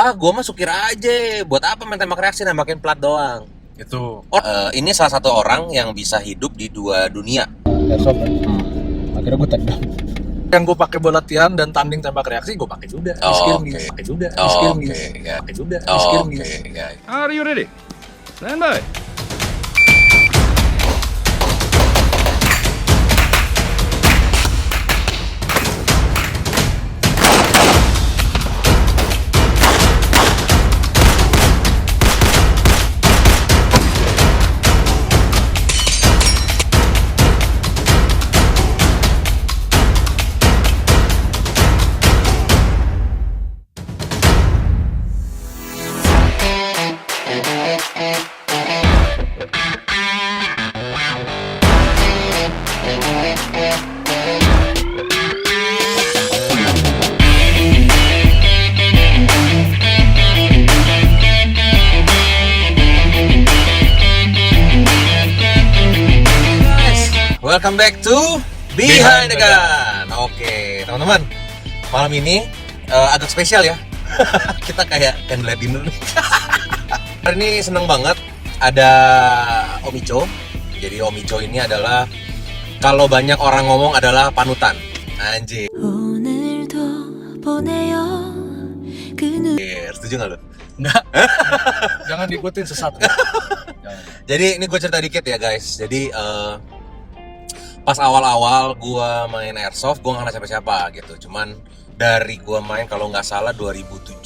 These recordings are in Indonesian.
Gua mah sukir aja. Buat apa main tembak reaksi, nembakin plat doang. Itu Ini salah satu orang yang bisa hidup di dua dunia. airsoft kan. Akhirnya gue take down. Yang gue pakai buat latihan dan tanding tembak reaksi gue pakai juga. Pakai juga. Pakai juga. Are you ready? Stand by. Welcome back to Behind the Gun. Oke, teman-teman, malam ini agak spesial ya. Kita kayak candlelight dinner nih. Hari ini seneng banget ada Om Ico. Jadi Om Ico ini adalah, kalau banyak orang ngomong, adalah panutan. Anjir. Setuju gak lo? Enggak. Jangan diikutin sesat. Jadi ini gue cerita dikit ya guys. Jadi pas awal-awal gue main airsoft, gue gak kenal siapa-siapa gitu. Cuman dari gue main, kalau nggak salah 2017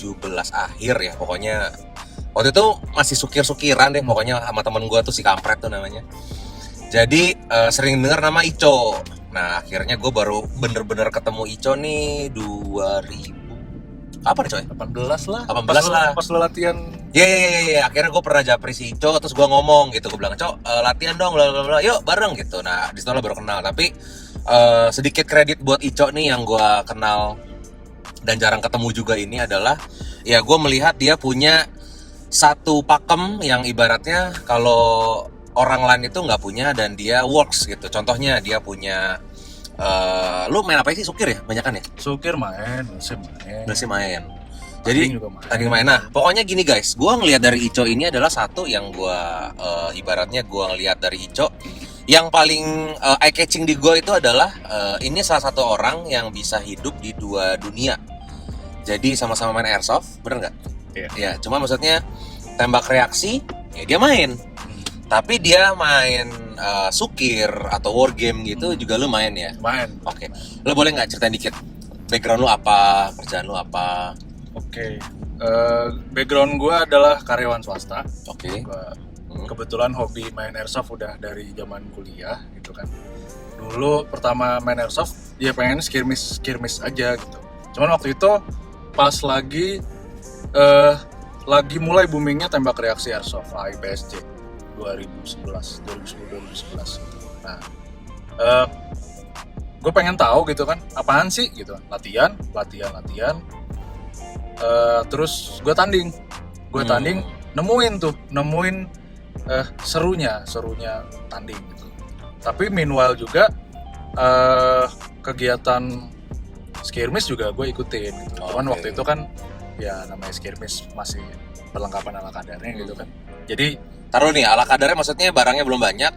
akhir ya, pokoknya waktu itu masih sukir-sukiran deh, pokoknya sama temen gue tuh si kampret tuh namanya. Jadi sering denger nama Ico. Nah akhirnya gue baru bener-bener ketemu Ico nih 2000 apa nih coy? 18 lah. Pas lo latihan. Iya. Akhirnya gue pernah japri si Ico, terus gue ngomong gitu, gue bilang, Cok, latihan dong, blablabla, yuk bareng gitu. Nah di situ lah baru kenal. Tapi sedikit kredit buat Ico nih yang gue kenal dan jarang ketemu juga ini adalah, ya gue melihat dia punya satu pakem yang ibaratnya kalau orang lain itu nggak punya dan dia works gitu. Contohnya dia punya, lu main apa sih? Sukir ya? Banyakan ya? Sukir main. Main. Jadi tadi main. Nah, pokoknya gini guys, gua ngelihat dari Ico ini adalah satu yang gua ibaratnya gua ngelihat dari Ico yang paling eye catching di gua itu adalah ini salah satu orang yang bisa hidup di dua dunia. Jadi sama-sama main airsoft, bener nggak? Iya. Ya, cuma maksudnya tembak reaksi, ya dia main. Tapi dia main sukir atau war game gitu juga lu main ya? Main. Oke. Lu boleh nggak ceritain dikit background lu apa, kerjaan lu apa? Oke. Background gue adalah karyawan swasta. Oke. Gua kebetulan hobi main airsoft udah dari zaman kuliah gitu kan. Dulu pertama main airsoft ya pengen skirmish aja gitu. Cuman waktu itu pas lagi mulai boomingnya tembak reaksi airsoft AIPSC 2011. Nah, gue pengen tahu gitu kan, apaan sih gitu. Latihan. Terus gue tanding, nemuin serunya tanding gitu. Tapi meanwhile juga kegiatan skirmish juga gue ikutin gitu. Cuman waktu itu kan ya namanya skirmish masih perlengkapan ala kadarnya gitu kan. Jadi Taruh nih, ala kadarnya maksudnya barangnya belum banyak,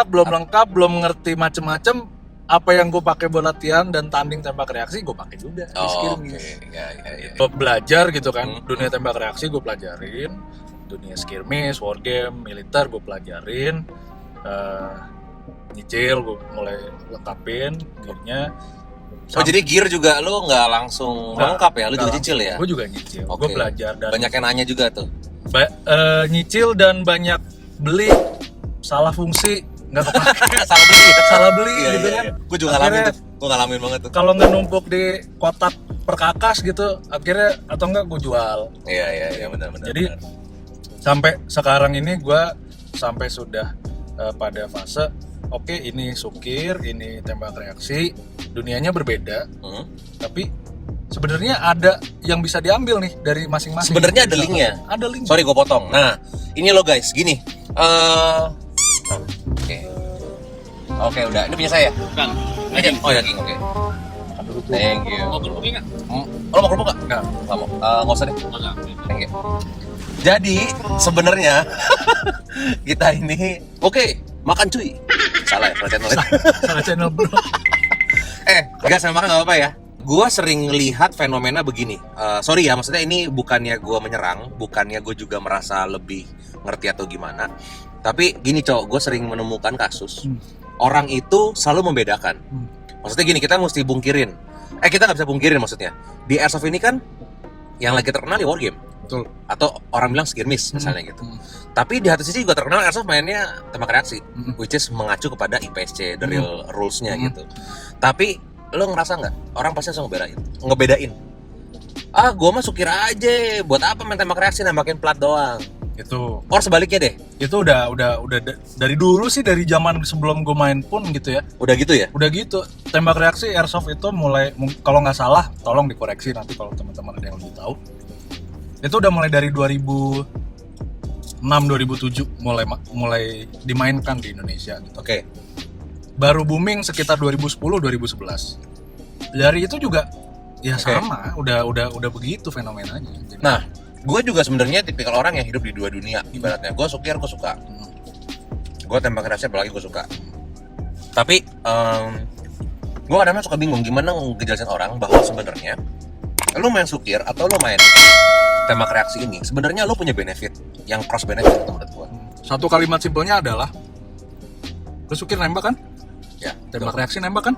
belum lengkap, belum ngerti macem-macem. Apa yang gue pakai buat latihan dan tanding tembak reaksi gue pakai juga di skirmish. Gue belajar gitu kan, dunia tembak reaksi gue pelajarin, dunia skirmish, war game, militer gue pelajarin, nyicil gue mulai lengkapin gearnya. jadi gear juga lu nggak langsung lengkap ya, lu juga nyicil ya? Gue juga nyicil, gue belajar dan banyak yang nanya juga tuh. Nyicil dan banyak beli salah fungsi, nggak kepake. salah beli gitu kan. Gue juga ngalamin banget tuh. Kalau nggak numpuk di kotak perkakas gitu, akhirnya atau enggak gue jual. Iya benar. Jadi sampai sekarang ini gue sampai sudah pada fase oke, ini sukir, ini tembak reaksi, dunianya berbeda, tapi sebenarnya ada yang bisa diambil nih dari masing-masing. Sebenarnya ada linknya. Ada link. Sorry gue potong. Nah, ini lo guys, gini. Oke, udah. Ini punya saya. Bukan. Oh ya, King. Oke. Thank you. Mau kerupuk nggak? Lo mau kerupuk nggak? Nggak. Nggak mau. Nggak usah deh. Nggak. Thank you. Jadi sebenarnya kita ini makan cuy. Salah ya, Salah channel bro. Gak sama makan nggak apa-apa ya. Gua sering lihat fenomena begini. Sorry ya, maksudnya ini bukannya gua menyerang, bukannya gue juga merasa lebih ngerti atau gimana. Tapi gini cowok, gue sering menemukan kasus orang itu selalu membedakan. Maksudnya gini, kita mesti bungkirin. Kita nggak bisa bungkirin maksudnya. Di Airsoft ini kan yang lagi terkenal di war game. Betul. Atau orang bilang skirmish misalnya gitu. Tapi di satu sisi juga terkenal Airsoft mainnya tembak reaksi, which is mengacu kepada IPSC, the real rules-nya gitu. Tapi lo ngerasa nggak orang pasti langsung ngebedain? Gue mah sukir aja, buat apa main tembak reaksi, nembakin plat doang. Itu. Or sebaliknya deh. Itu udah dari dulu sih, dari zaman sebelum gue main pun gitu ya. Udah gitu ya? Udah gitu. Tembak reaksi Airsoft itu mulai, kalau nggak salah, tolong dikoreksi nanti kalau teman-teman ada yang lebih tahu. Itu udah mulai dari 2006 2007 mulai dimainkan di Indonesia gitu. Oke. Baru booming sekitar 2010 2011. Dari itu juga ya sama, udah begitu fenomenanya. Jadi, nah, gue juga sebenarnya tipikal orang yang hidup di dua dunia ibaratnya. Gue sukir, gue suka. Gue tembak reaksi apalagi gue suka. Tapi gue kadang-kadang suka bingung gimana ngejelasin orang bahwa sebenarnya lu main sukir atau lu main tembak reaksi ini sebenarnya lu punya benefit yang cross benefit menurut gue. Satu kalimat simpelnya adalah lu sukir nembak kan? Ya, tembak reaksi nembak kan?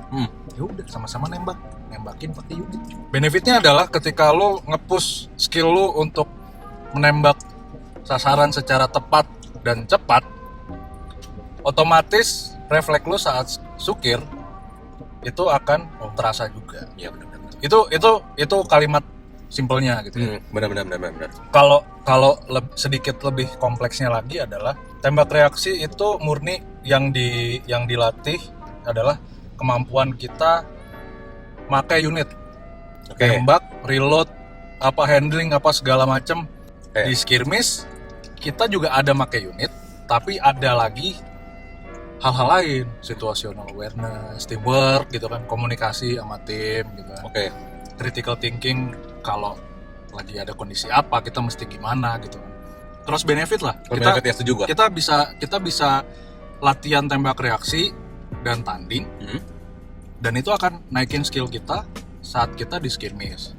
Ya udah, sama-sama nembakin pakai unit. Benefitnya adalah ketika lo nge-push skill lo untuk menembak sasaran secara tepat dan cepat, otomatis refleks lo saat sukir itu akan terasa juga. Iya benar. Itu kalimat simpelnya gitu. Benar. Kalau sedikit lebih kompleksnya lagi adalah tembak reaksi itu murni yang dilatih adalah kemampuan kita pakai unit, tembak, reload, handling segala macam. Di skirmish kita juga ada pakai unit, tapi ada lagi hal-hal lain, situational awareness, teamwork gitu kan, komunikasi sama tim gitu kan. Critical thinking, kalau lagi ada kondisi apa kita mesti gimana gitu kan. Terus benefit lah. Kita bisa latihan tembak reaksi dan tanding. Dan itu akan naikin skill kita saat kita di skirmish.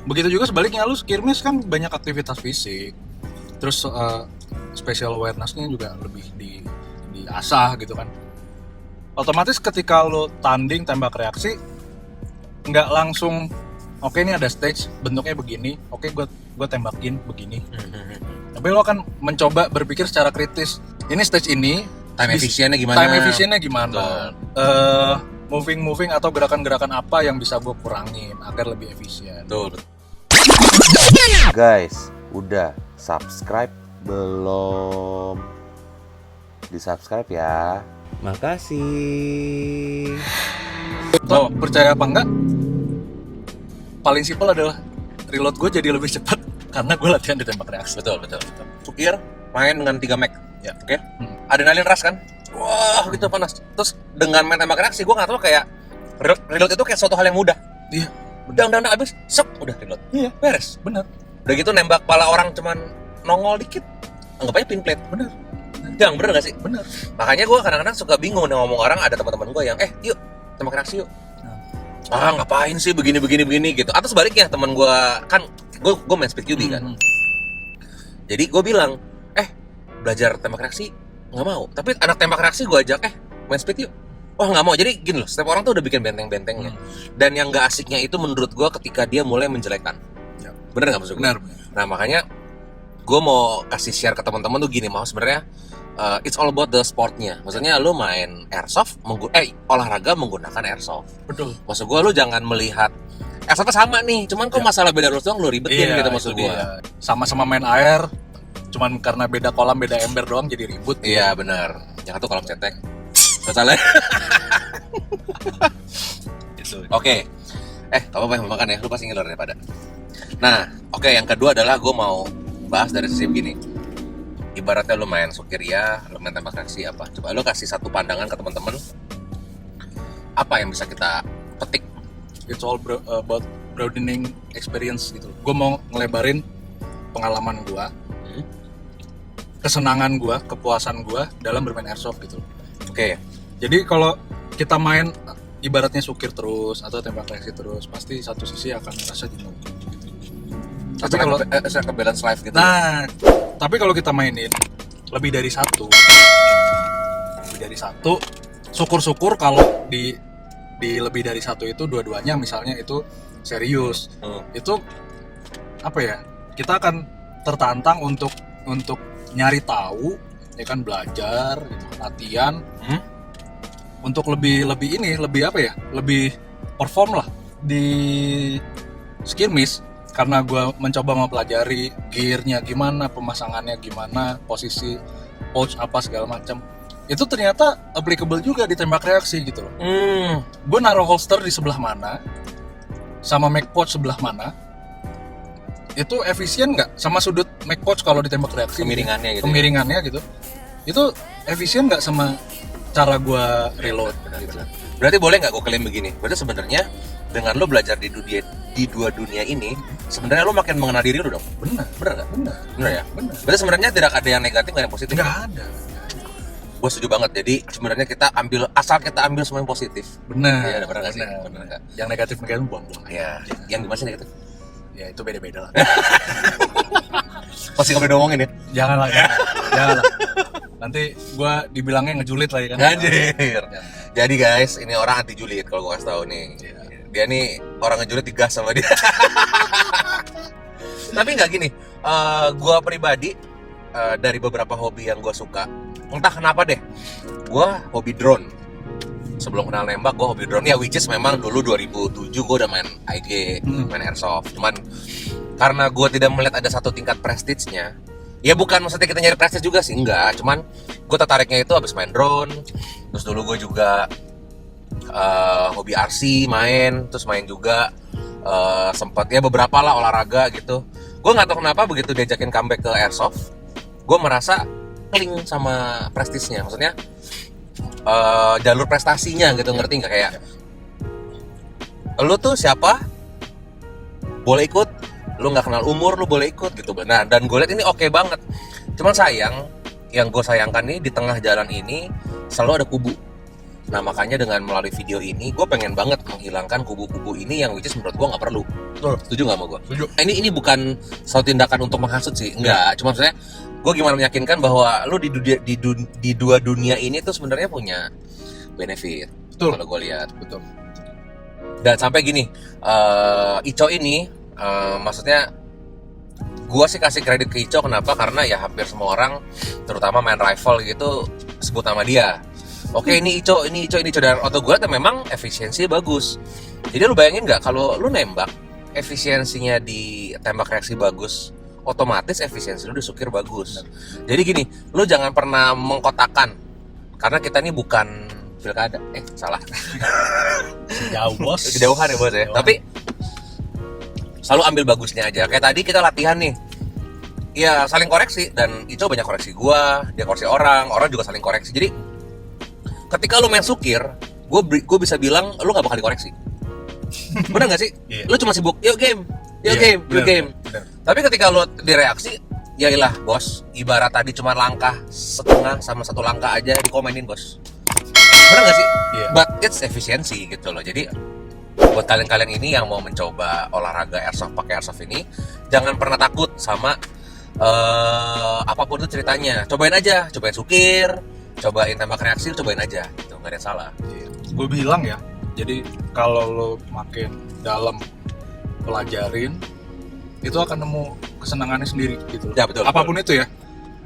Begitu juga sebaliknya, lu skirmish kan banyak aktivitas fisik. Terus special awareness-nya juga lebih diasah gitu kan. Otomatis ketika lu tanding tembak reaksi nggak langsung ini ada stage bentuknya begini, gue tembakin begini. Tapi lo akan mencoba berpikir secara kritis. Ini stage ini time efisiennya gimana? Moving atau gerakan-gerakan apa yang bisa gue kurangin agar lebih efisien. Guys, udah subscribe belum? Di-subscribe ya. Makasih. Lo percaya apa enggak? Paling simpel adalah reload gue jadi lebih cepat karena gue latihan di tembak reaksi. Betul. Sukir main dengan 3 mag. Ya, oke. Adrenalin rush kan? Wah, gitu panas. Terus dengan main tembak reaksi gue nggak tahu kayak reload itu kayak suatu hal yang mudah. Iya. Udah habis, udah reload. Iya, beres. Benar. Udah gitu nembak kepala orang cuman nongol dikit, anggap aja pin plate. Benar. Yang bener gak sih? Benar. Makanya gue kadang-kadang suka bingung ngomong orang, ada teman-teman gue yang yuk tembak reaksi yuk. Ngapain sih begini gitu. Atau sebaliknya, teman gue kan gue main speed QB kan. Jadi gue bilang, belajar tembak reaksi nggak mau. Tapi anak tembak reaksi gue ajak, main speed yuk. Wah nggak mau. Jadi gini loh, setiap orang tuh udah bikin benteng-bentengnya. Dan yang nggak asiknya itu menurut gue ketika dia mulai menjelekkan. Bener nggak maksud gue? Benar. Nah makanya gue mau kasih share ke teman-teman tuh gini, mau sebenarnya it's all about the sportnya. Maksudnya lu main airsoft, olahraga menggunakan airsoft. Betul. Maksud gue lu jangan melihat airsoftnya sama nih, cuman kok masalah beda rules doang lu ribetin gitu maksud gue. Sama-sama main air, cuman karena beda kolam, beda ember doang jadi ribut. Iya benar. Jangan tuh kolam cetek. Masalah. Oke. Kamu pengen makan ya? Lu pasti ngiler daripada. Nah, yang kedua adalah gue mau bahas dari sisi begini. Ibaratnya lu main sukir ya, lu main tembak reaksi apa? Coba lu kasih satu pandangan ke teman-teman. Apa yang bisa kita petik it's all about broadening experience gitu. Gue mau ngelebarin pengalaman gue, kesenangan gue, kepuasan gue dalam bermain airsoft gitu. Oke. Jadi kalau kita main ibaratnya sukir terus atau tembak reaksi terus, pasti satu sisi akan merasa jenuh. Tapi kalau ke balance life gitu. nah, tapi kalau kita mainin lebih dari satu, syukur-syukur kalau di lebih dari satu itu dua-duanya misalnya itu serius, itu apa ya? Kita akan tertantang untuk nyari tahu, ya kan, belajar, gitu, latihan, untuk lebih apa ya? Lebih perform lah di skirmish. Karena gue mencoba mempelajari gearnya gimana, pemasangannya gimana, posisi pouch apa segala macam. Itu ternyata applicable juga di tembak reaksi gitu loh. Gue naruh holster di sebelah mana, sama mag pouch sebelah mana, itu efisien nggak? Sama sudut mag pouch kalau di tembak reaksi, kemiringannya gitu. Itu efisien nggak sama cara gue reload? Gitu. Berarti boleh nggak gue klaim begini? Berarti sebenarnya dengan lo belajar di dua dunia ini, sebenarnya lo makin mengenal diri lo dong. Benar nggak? Benar ya. Benar. Berarti sebenarnya tidak ada yang negatif, nggak ada yang positif. Nggak ada. Gue setuju banget. Jadi sebenarnya kita ambil semua yang positif. Benar. Iya, benar nggak sih? Benar nggak? Yang negatif buang-buang. Ya. Yang gimana sih negatif? Ya itu beda-beda lah. Pasti nggak boleh ngomongin ya. Janganlah. Nanti gue dibilangnya ngejulit lagi kan. Anjir. Jadi guys, ini orang anti julid kalau gue kasih tahu nih. Dia nih orang ngejulit digas sama dia. Tapi nggak gini. Gue pribadi dari beberapa hobi yang gue suka, entah kenapa deh, gue hobi drone. Sebelum kenal nembak, gue hobi drone ya, which is memang dulu 2007 gue udah main IG, main airsoft. Cuman karena gue tidak melihat ada satu tingkat prestige-nya. Ya bukan maksudnya kita nyari prestige juga sih, enggak. Cuman gue tertariknya itu habis main drone. Terus dulu gue juga hobi RC main, terus main juga sempat ya beberapa lah olahraga gitu. Gue nggak tahu kenapa begitu diajakin comeback ke airsoft, gue merasa kling sama prestisnya, maksudnya jalur prestasinya gitu, ngerti nggak? Kayak lu tuh siapa boleh ikut, lu nggak kenal umur lu boleh ikut gitu. Nah, dan gue lihat ini oke banget. Cuman sayang, yang gue sayangkan nih di tengah jalan ini selalu ada kubu. Nah makanya dengan melalui video ini gue pengen banget menghilangkan kubu-kubu ini yang which is menurut gue nggak perlu. Setuju nggak sama gue? Setuju. Ini bukan suatu tindakan untuk menghasut sih, enggak. Cuma maksudnya gue gimana meyakinkan bahwa lu di dua dunia ini tuh sebenarnya punya benefit. Betul. Kalau gue lihat. Betul. Dan sampai gini, Ico ini maksudnya gue sih kasih kredit ke Ico. Kenapa? Karena ya hampir semua orang, terutama main rifle gitu, sebut nama dia. Oke, ini Ico. Dan auto gue memang efisiensinya bagus. Jadi lu bayangin nggak kalau lu nembak, efisiensinya di tembak reaksi bagus, otomatis efisiensi lu di sukir bagus. Jadi gini, lu jangan pernah mengkotakan, karena kita ini bukan pilkada. Salah. Jauh bos. Kejauhan ya bos ya. Tapi selalu ambil bagusnya aja. Kayak tadi kita latihan nih, ya saling koreksi. Dan Ico banyak koreksi gua, dia koreksi orang juga saling koreksi. Jadi ketika lu main sukir, gue bisa bilang lu gak bakal dikoreksi. Bener gak sih? Yeah. Lu cuma sibuk, yuk game. Bener. Tapi ketika lu direaksi, yailah bos, ibarat tadi cuma langkah setengah sama satu langkah aja dikomenin bos. Bener gak sih? Yeah. But it's efisiensi gitu loh. Jadi buat kalian-kalian ini yang mau mencoba olahraga airsoft, pakai airsoft ini, jangan pernah takut sama apapun itu ceritanya. Cobain aja, cobain sukir, cobain tembak reaksi, cobain aja gitu, nggak ada yang salah. Gue bilang ya, jadi kalau lo makin dalam pelajarin, itu akan nemu kesenangannya sendiri gitu. Ya betul. Apapun itu ya,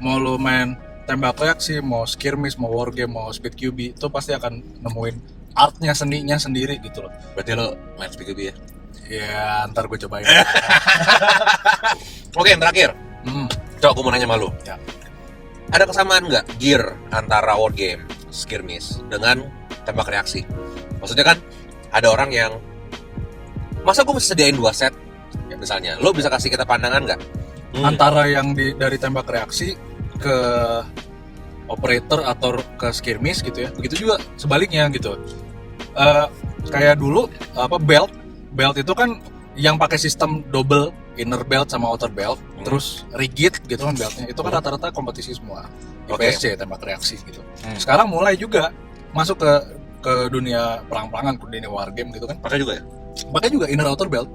mau lo main tembak reaksi, mau skirmish, mau wargame, mau speed QB, itu pasti akan nemuin artnya, seninya sendiri gitu loh. Berarti lo main speed QB ya? Ya ntar gue cobain. Oke, yang terakhir. Coba gue mau nanya sama lo. Ya. Ada kesamaan nggak gear antara wargame, skirmish dengan tembak reaksi? Maksudnya kan ada orang yang, masa gue mesti sediain 2 set? Ya misalnya, lo bisa kasih kita pandangan nggak? Antara yang dari tembak reaksi ke operator atau ke skirmish gitu ya. Begitu juga sebaliknya gitu. Kayak dulu belt belt itu kan yang pakai sistem double inner belt sama outer belt, terus rigid gitu kan beltnya. Itu kan rata-rata kompetisi semua. IPSC tembak reaksi gitu. Sekarang mulai juga masuk ke dunia perang-perangan, ke dunia wargame gitu kan. Pakai juga ya? Pakai juga inner outer belt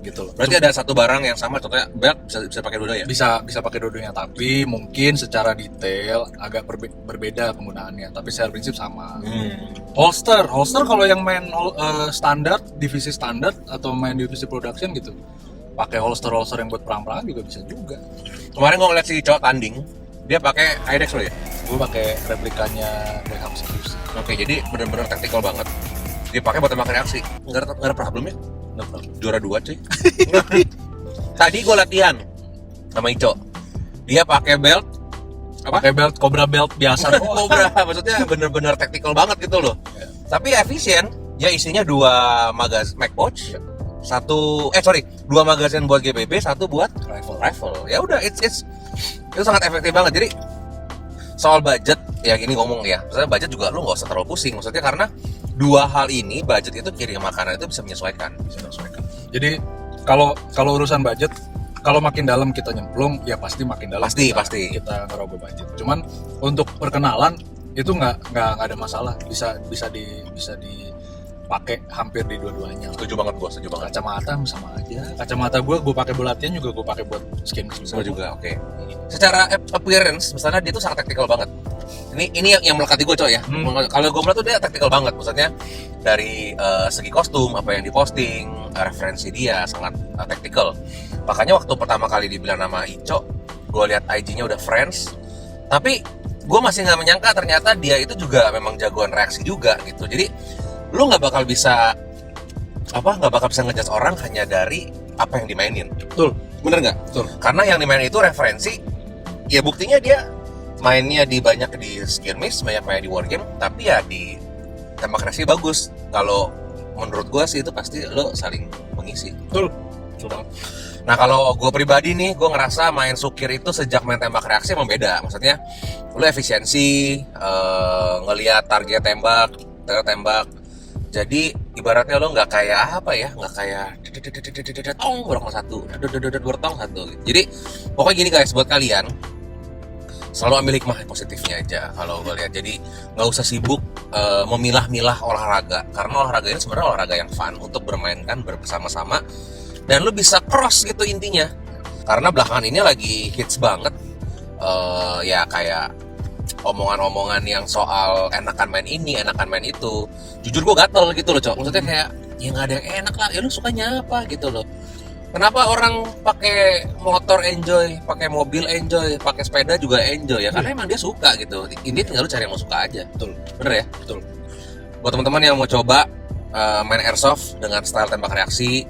gitu loh. Berarti ada satu barang yang sama, contohnya belt bisa pakai dua ya? Bisa pakai dua-duanya, tapi mungkin secara detail agak berbeda penggunaannya, tapi secara prinsip sama. Holster kalau yang main standar, divisi standar atau main divisi production gitu, pakai holster yang buat perang-perangan juga bisa juga. Kemarin gue ngeliat si cowok tanding, dia pakai IDEX lo ya? Gue pakai replikanya Beckham Sirius. Oke, jadi benar-benar taktikal banget. Dipakai buat tembak reaksi. Nggak ada problem ya? Juara 2 cuy. Tadi gue latihan sama Ico. Dia pakai belt Pakai belt Cobra belt biasa. Cobra, maksudnya bener-bener tactical banget gitu loh. Tapi efisien. Ya isinya 2 magazine mag pouch. Dua magazine buat GBB, 1 buat rifle. Ya udah, itu sangat efektif banget. Jadi soal budget ya gini ngomong ya. Maksudnya budget juga lu nggak usah terlalu pusing. Maksudnya karena 2 hal ini, budget itu kirim makanan itu bisa menyesuaikan. Jadi kalau urusan budget, kalau makin dalam kita nyemplung, ya pasti makin dalam. Pasti. Kita ngerogoh budget. Cuman untuk perkenalan itu nggak ada masalah. Bisa dipakai hampir di dua-duanya. Setuju banget. Kacamata sama aja. Kacamata gue pakai buat latihan juga, gue pakai buat skin juga. Oke. Secara appearance, misalnya dia tuh sangat tactical banget. Ini yang melekat di gue coy ya. Kalau gue melihat tuh dia tactical banget. Maksudnya dari segi kostum, apa yang diposting, referensi dia sangat tactical. Makanya waktu pertama kali dibilang nama Ico, gue lihat IG-nya udah friends. Tapi gue masih nggak menyangka ternyata dia itu juga memang jagoan reaksi juga gitu. Jadi lu nggak bakal bisa ngejudge orang hanya dari apa yang dimainin. Betul. Bener nggak? Betul. Karena yang dimainin itu referensi. Ya buktinya dia mainnya banyak di skirmish, banyak main di wargame, tapi ya di tembak reaksi bagus. Kalau menurut gue sih itu pasti lo saling mengisi. Betul. Nah kalau gue pribadi nih, gue ngerasa main sukir itu sejak main tembak reaksi emang beda. Maksudnya lo efisiensi, ngelihat target tembak. Jadi ibaratnya lo nggak kayak borong satu. Jadi pokoknya gini guys, buat kalian selalu ambil hikmah positifnya aja kalau gue lihat. Jadi nggak usah sibuk memilah-milah olahraga, karena olahraga ini sebenarnya olahraga yang fun untuk bermainkan bersama-sama dan lu bisa cross gitu intinya. Karena belakangan ini lagi hits banget ya kayak omongan-omongan yang soal enakan main ini, enakan main itu. Jujur gue gatel gitu loh, Cok. Maksudnya kayak ya nggak ada yang enak lah. Ya lu sukanya apa gitu loh. Kenapa orang pakai motor enjoy, pakai mobil enjoy, pakai sepeda juga enjoy ya? Karena emang dia suka gitu. Ini tinggal lu cari yang mau suka aja. Betul. Bener ya? Betul. Buat teman-teman yang mau coba main airsoft dengan style tembak reaksi,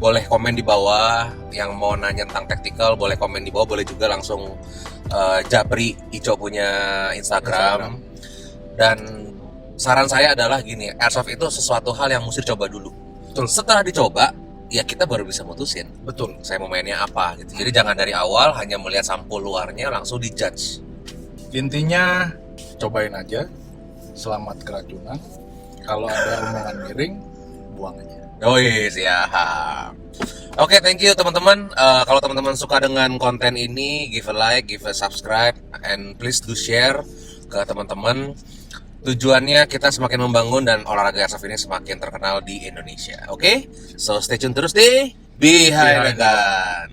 boleh komen di bawah. Yang mau nanya tentang tactical, boleh komen di bawah. Boleh juga langsung japri Ico punya Instagram. Dan saran saya adalah gini, airsoft itu sesuatu hal yang mesti dicoba dulu. Betul. Setelah dicoba, ya kita baru bisa mutusin. Betul. Saya mau mainnya apa gitu. Jadi jangan dari awal hanya melihat sampul luarnya langsung dijudge. Intinya cobain aja. Selamat keracunan. Kalau ada omongan miring, buang aja. Siap. Oke, thank you teman-teman. Kalau teman-teman suka dengan konten ini, give a like, give a subscribe, and please do share ke teman-teman. Tujuannya kita semakin membangun dan olahraga airsoft ini semakin terkenal di Indonesia. Oke? So stay tune terus di Behind the Gun.